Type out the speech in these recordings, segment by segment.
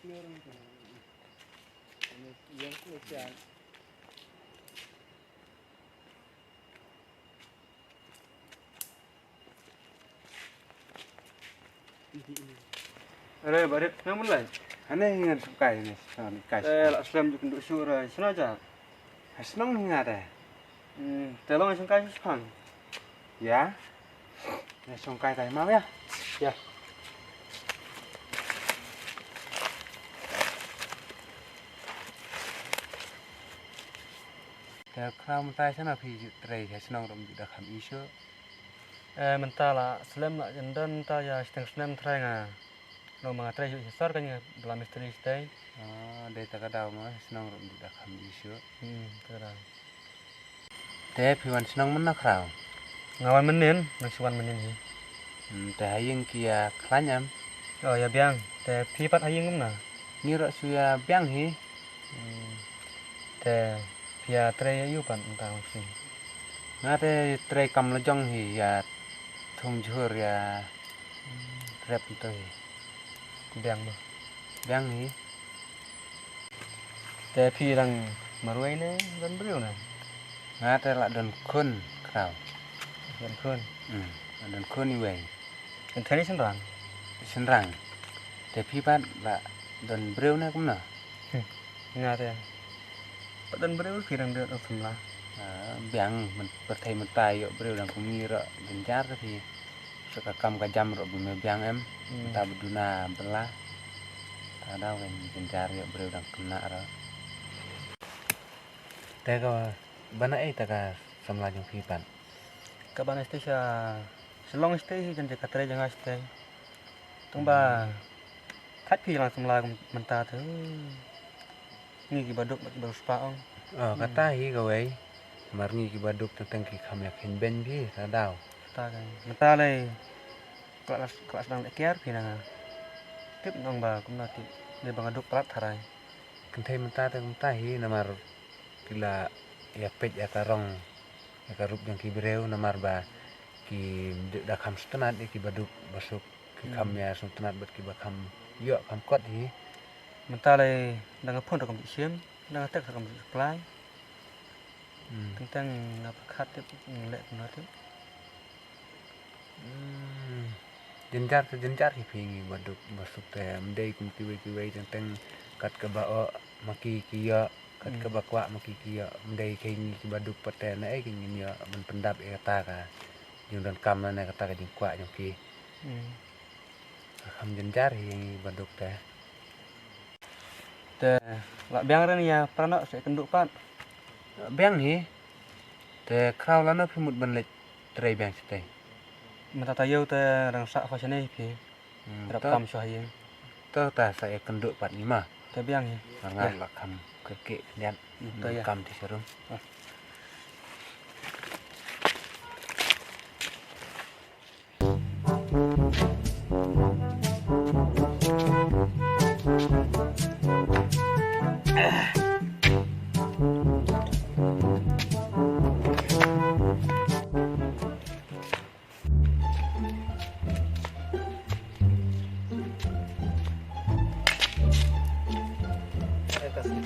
Aray, barit na mulai. Aneh ingat sukai ni, kai. Aslam juk nduk syura, senaja. Senang ingat eh. Telong iseng kai sepang. Ya. Ya sungkai kai mau ya. Ya. Tel kram tai sana phi trai ke senang rom dah kham isu. Mentala aslam nak jendan ta ya seteng senam trai nga. No mga trai juk sesar kan dalam misteri stay. Dai ta kadau ma senang rom dah kham isu. Terang. Te phi wan senang men krau. Ngawan menin, nasiwan menin hi. Te hayeng kia klanyam. Oh ya biang, te pipat hayeng kumna. Ni ro suya biang hi. Te pia trai ayu pan entang sing. Ngate trai kam lejong hi ya thung jhur ya rep tu hi. Biang ba. Biang hi. Te pi rang maruai ne dan beriu na. Ngate la don kun krau. Dan kun. Don kun ni wei. Dan tadi senrang. Senrang. Te phi pat la don breu na kum na. Nga te. Dan beriu pi rang dak semla. Biang men perthai men tai yo breu dang kumi ro genjar phi. Suka kam ka jam ro bume biang em. Ta beduna belah. Ta dau kan genjar yo breu dang kena ro. Te ko bana ta ka samla jong phi pan. Kaban stay sa selong stay hi janji katrai janga stay. Tung ba kat pi langsung la menta tu. Ni ki baduk bak baru spaong. Kata hi ko wei. Marni ki baduk tentang ki kham yak hin ben bi ta dau. Ta kan. Menta lai kelas dang lekiar pi na. Tip nong ba kum na tip. Dia bang aduk plat tharai. Kentai menta ta menta hi namar kila ya pej ya karong ya karup yang ki breu namar ba ki dak kham stenat ki baduk basuk ki kham ya stenat bat ki ba kham yo kham kot hi. Menta lai dang phun dak kam sim, dang tek kam supply. Tentang apa khat tip lek na tip. Jenjar ki phi baduk basuk te mdei kum ki wei tentang kat ka ba o maki ki yo kat ka ba kwa maki ki yo mdei ki ki baduk pate na ki ngin yo men pendap e ta ka jung dan kam na kata ka jing kwa jong ki. Kham jenjar hi baduk te. Te la biang ren ya prana se kenduk pat. Biang hi. Te krau lana phi mut ban lek trai biang stay. Menta tayo te rang sak fashion ai pi. Rap kam so hayeng. To ta sa kenduk pat ni ma. Te biang hi. Ngal la kham ke niat kam ti serum.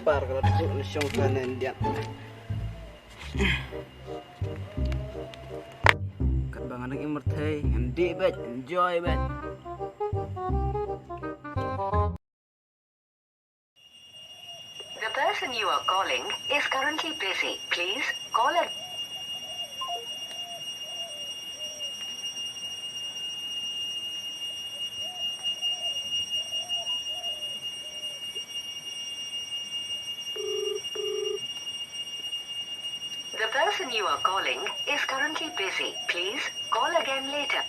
Par kalau duduk syong kanan dia. Kat bang anak imertai, endi bet, enjoy bet. The person you are calling is currently busy. Please call again. The person you are calling is currently busy. Please call again later.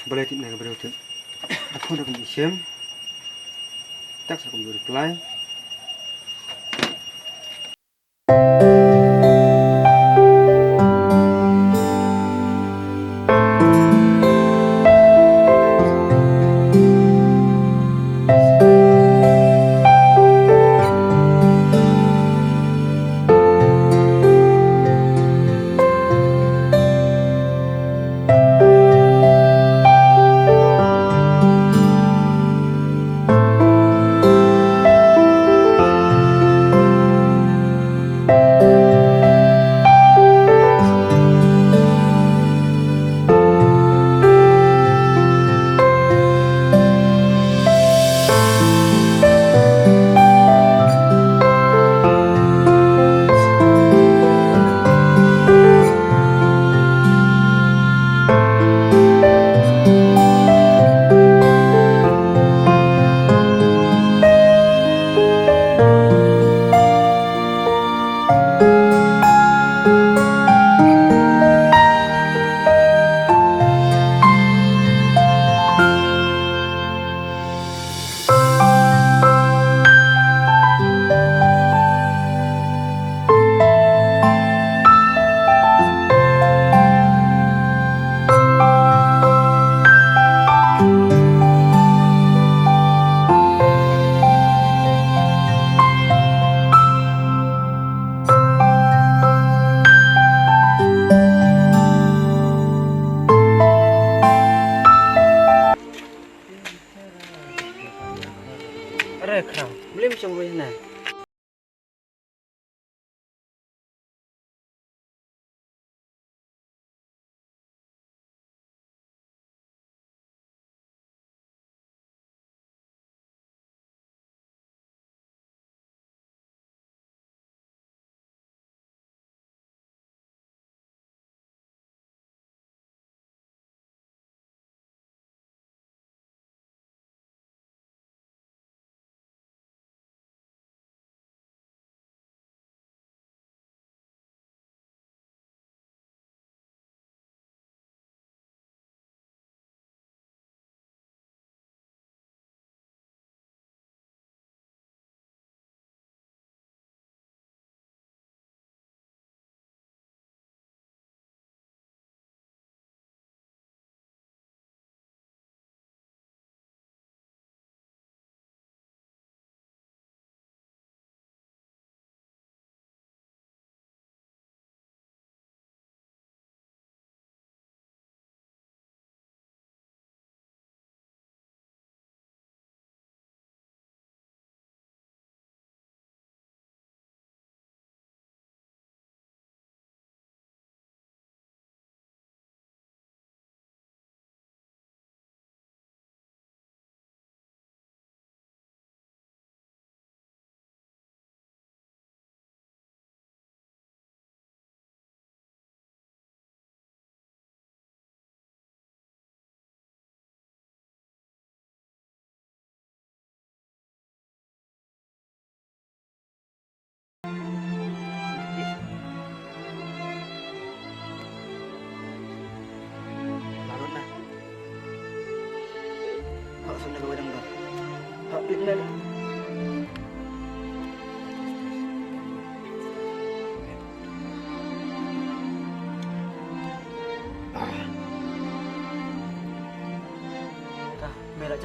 Boleh tip nak berapa tip? Aku dah kembali sim. Tak saya kembali reply.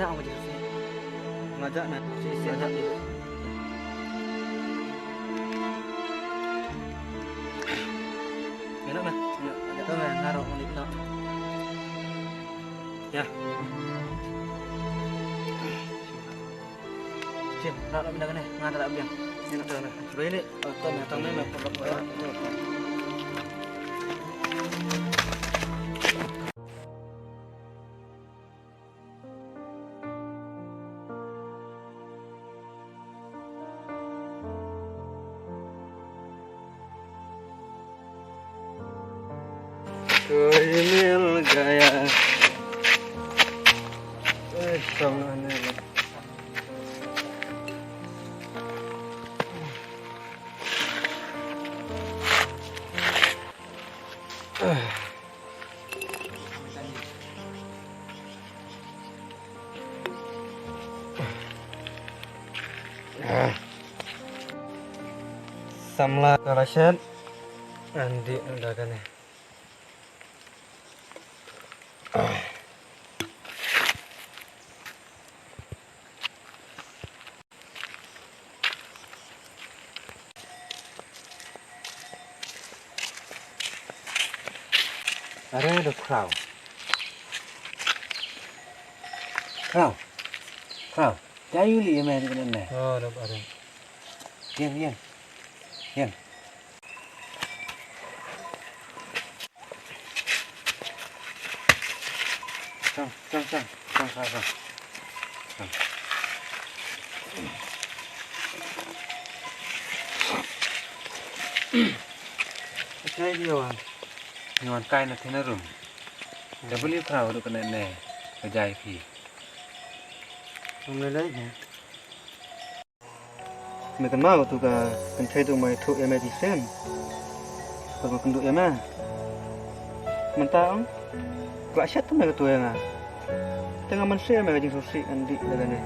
ngajak aku jadi sih. Ngajak nak si ngajak dia. Enak nah. Itu nggak ngaruh unik nak. Ya. Cip, nak pindah ke ni. Nggak tak biang. Enak tu nak. Coba ini. Tong ni nak perlu. Koimil gaya, sangat. Samla kalasyat, andi udah kan ya. Ada crowd. Jayu li yang ada ni. Oh, ada. Yang. Sang. Saya dia wan. Nyawan kai na thina room. Double crowd do kana ne. Kajai phi. Hôm nay đấy nhỉ. Mày cần mau tụi cả cần thấy tụi mày thuộc em đi xem. Còn cần tụi em à. Mình tahu. Kau asyik tu mereka tụi em à. Tengah manusia mereka jeng sosial andi dalam ni.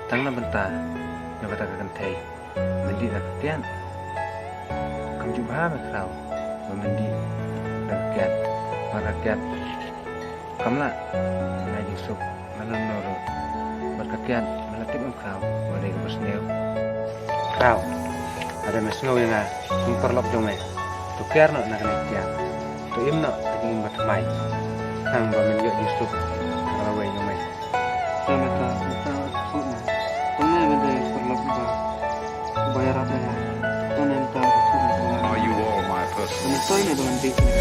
Tang na benta. Na kata kan thai. Mandi na tian. Kam jumpa me crowd. Mandi. Rakyat. Rakyat. Kamla. Na Yusuf. Manon noro. Berkakian melatih crowd. Boleh bersneu. Crowd. Ada mesngau yang ah. Kumperlok jome. Tukiar nak kena tiang. Tu im nak ingin bertemai. Hang bamen yo Yusuf. Kalau way jome. Sama tak. Sudah. Tengah ada perlu bayar apa ya? Kan yang tahu sudah. Are you all my person? Ini tu ini dalam bisnes.